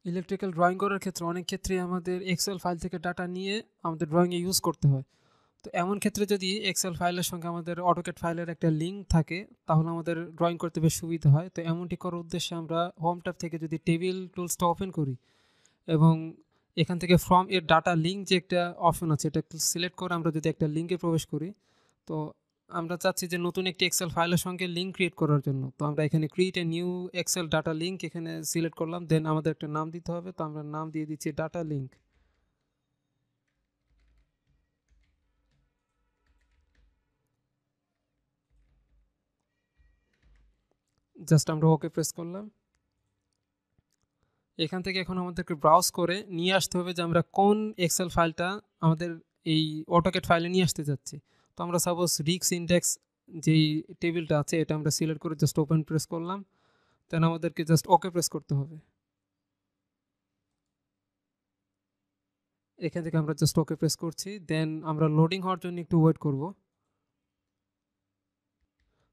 Electrical drawing করার ক্ষেত্রে অনেক ক্ষেত্রেই আমাদের এক্সেল ফাইল থেকে ডাটা নিয়ে আমাদের ড্রয়িংয়ে ইউজ করতে হয়। তো এমন ক্ষেত্রে যদি এক্সেল ফাইলের সঙ্গে আমাদের অটোক্যাড ফাইলের একটা লিঙ্ক থাকে, তাহলে আমাদের ড্রয়িং করতে বেশ সুবিধা হয়। তো এমনটি করার উদ্দেশ্যে আমরা হোম ট্যাব থেকে যদি টেবিল টুলসটা ওপেন করি এবং এখান থেকে ফ্রম এর ডাটা লিঙ্ক যে একটা অপশন আছে, এটা সিলেক্ট করে আমরা যদি একটা লিঙ্কে প্রবেশ করি, তো আমরা চাচ্ছি যে নতুন একটি এক্সেল ফাইলের সঙ্গে লিঙ্ক ক্রিয়েট করার জন্য। তো আমরা এখানে create a new Excel data link এখানে সিলেক্ট করলাম, দেন আমাদের একটা নাম দিতে হবে। তো আমরা নাম দিয়ে দিচ্ছি ডাটা লিঙ্ক। জাস্ট আমরা ওকে প্রেস করলাম। এখান থেকে এখন আমাদেরকে ব্রাউজ করে নিয়ে আসতে হবে যে আমরা কোন এক্সেল ফাইলটা আমাদের এই অটোক্যাড ফাইলে নিয়ে আসতে যাচ্ছি। তো আমরা সাপোজ রিক্স ইন্ডেক্স যেই টেবিলটা আছে এটা আমরা সিলেক্ট করে জাস্ট ওপেন প্রেস করলাম, দেন আমাদেরকে জাস্ট ওকে প্রেস করতে হবে। এখান থেকে আমরা জাস্ট ওকে প্রেস করছি, দেন আমরা লোডিং হওয়ার জন্য একটু ওয়েট করব।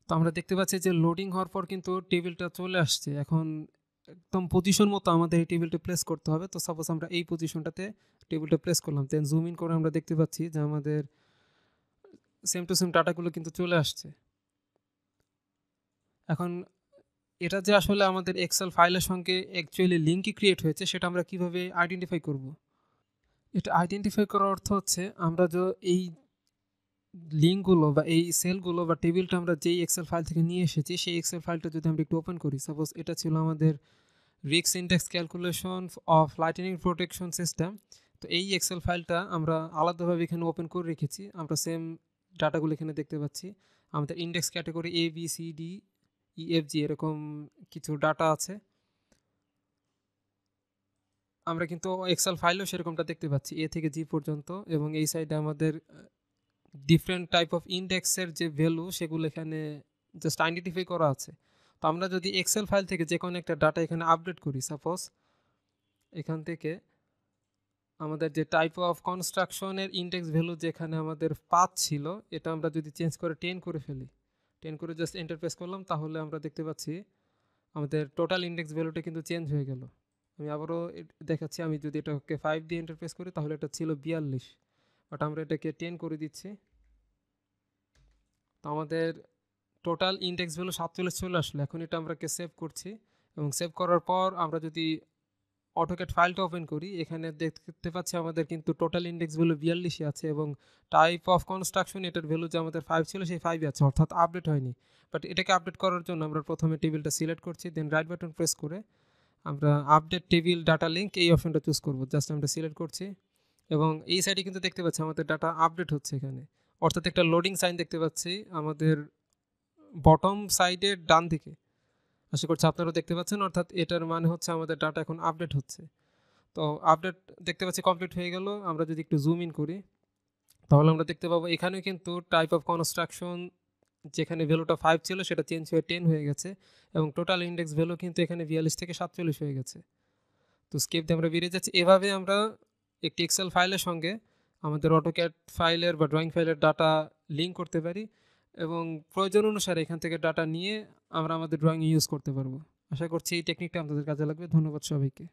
তো আমরা দেখতে পাচ্ছি যে লোডিং হওয়ার পর কিন্তু টেবিলটা চলে আসছে। এখন একদম পজিশন মতো আমাদের এই টেবিলটা প্লেস করতে হবে। তো সাপোজ আমরা এই পজিশনটাতে টেবিলটা প্লেস করলাম, দেন জুম ইন করে আমরা দেখতে পাচ্ছি যে আমাদের সেম টু সেম ডাটাগুলো কিন্তু চলে আসছে। এখন এটা যে আসলে আমাদের এক্সেল ফাইলের সঙ্গে অ্যাকচুয়ালি লিঙ্কই ক্রিয়েট হয়েছে, সেটা আমরা কিভাবে আইডেন্টিফাই করব? এটা আইডেন্টিফাই করার অর্থ হচ্ছে আমরা এই লিঙ্কগুলো বা এই সেলগুলো বা টেবিলটা আমরা যেই এক্সেল ফাইল থেকে নিয়ে এসেছি, সেই এক্সেল ফাইলটা যদি আমরা একটু ওপেন করি, সাপোজ এটা ছিল আমাদের risk index calculation of lightning protection system. তো এই এক্সেল ফাইলটা আমরা আলাদাভাবে এখানে ওপেন করে রেখেছি। আমরা সেম ডাটাগুলো এখানে দেখতে পাচ্ছি। আমাদের index category A B C D E F G এরকম কিছু ডাটা আছে। আমরা কিন্তু এক্সেল ফাইলেও সেরকমটা দেখতে পাচ্ছি এ থেকে জি পর্যন্ত, এবং এই সাইডে আমাদের ডিফারেন্ট টাইপ অফ ইন্ডেক্সের যে ভ্যালু সেগুলো এখানে জাস্ট আইডেন্টিফাই করা আছে। তো আমরা যদি এক্সেল ফাইল থেকে যে কোনো একটা ডাটা এখানে আপডেট করি, সাপোজ এখান থেকে আমাদের যে টাইপ অফ কনস্ট্রাকশনের ইন্ডেক্স ভ্যালু যেখানে আমাদের 5 ছিল, এটা আমরা যদি চেঞ্জ করে 10 করে ফেলি, 10 করে জাস্ট এন্টার প্রেস করলাম, তাহলে আমরা দেখতে পাচ্ছি আমাদের টোটাল ইন্ডেক্স ভ্যালুটা কিন্তু চেঞ্জ হয়ে গেল। আমি আবারও দেখাচ্ছি, আমি যদি এটাকে 5 দিয়ে এন্টার প্রেস করি তাহলে এটা ছিল 42, বাট আমরা এটাকে 10 করে দিচ্ছি। তো আমাদের টোটাল ইন্ডেক্স ভ্যালু 47 চলে আসলো। এখন এটা আমরা সেভ করছি, এবং সেভ করার পর আমরা যদি অটোক্যাড ফাইলটা ওপেন করি, এখানে দেখতে পাচ্ছি আমাদের কিন্তু টোটাল ইন্ডেক্স ভ্যালু 42 আছে, এবং টাইপ অফ কনস্ট্রাকশন এটার ভ্যালু যে আমাদের 5 ছিল সেই 5 আছে, অর্থাৎ আপডেট হয়নি। বাট এটাকে আপডেট করার জন্য আমরা প্রথমে টেবিলটা সিলেক্ট করছি, দেন রাইট বাটন প্রেস করে আমরা আপডেট টেবিল ডাটা লিঙ্ক এই অপশনটা চুজ করব। জাস্ট আমরা সিলেক্ট করছি, এবং এই সাইডে কিন্তু দেখতে পাচ্ছি আমাদের ডাটা আপডেট হচ্ছে এখানে, অর্থাৎ একটা লোডিং সাইন দেখতে পাচ্ছি আমাদের বটম সাইডের ডান দিকে। আশা করছি আপনারাও দেখতে পাচ্ছেন, অর্থাৎ এটার মানে হচ্ছে আমাদের ডাটা এখন আপডেট হচ্ছে। তো আপডেট দেখতে পাচ্ছি কমপ্লিট হয়ে গেল। আমরা যদি একটু জুম ইন করি, তাহলে আমরা দেখতে পাবো এখানেও কিন্তু টাইপ অফ কনস্ট্রাকশন যেখানে ভ্যালুটা 5 ছিল সেটা চেঞ্জ হয়ে 10 হয়ে গেছে, এবং টোটাল ইন্ডেক্স ভ্যালু কিন্তু এখানে 42 থেকে 47 হয়ে গেছে। তো স্কেপ দিয়ে আমরা বেরিয়ে যাচ্ছি। এভাবে আমরা একটি এক্সেল ফাইলের সঙ্গে আমাদের অটোক্যাড ফাইলের বা ড্রয়িং ফাইলের ডাটা লিঙ্ক করতে পারি, এবং প্রয়োজন অনুসারে এখান থেকে ডাটা নিয়ে আমরা আমাদের ড্রয়িং ইউজ করতে পারবো। আশা করছি এই টেকনিকটা আপনাদের কাজে লাগবে। ধন্যবাদ সবাইকে।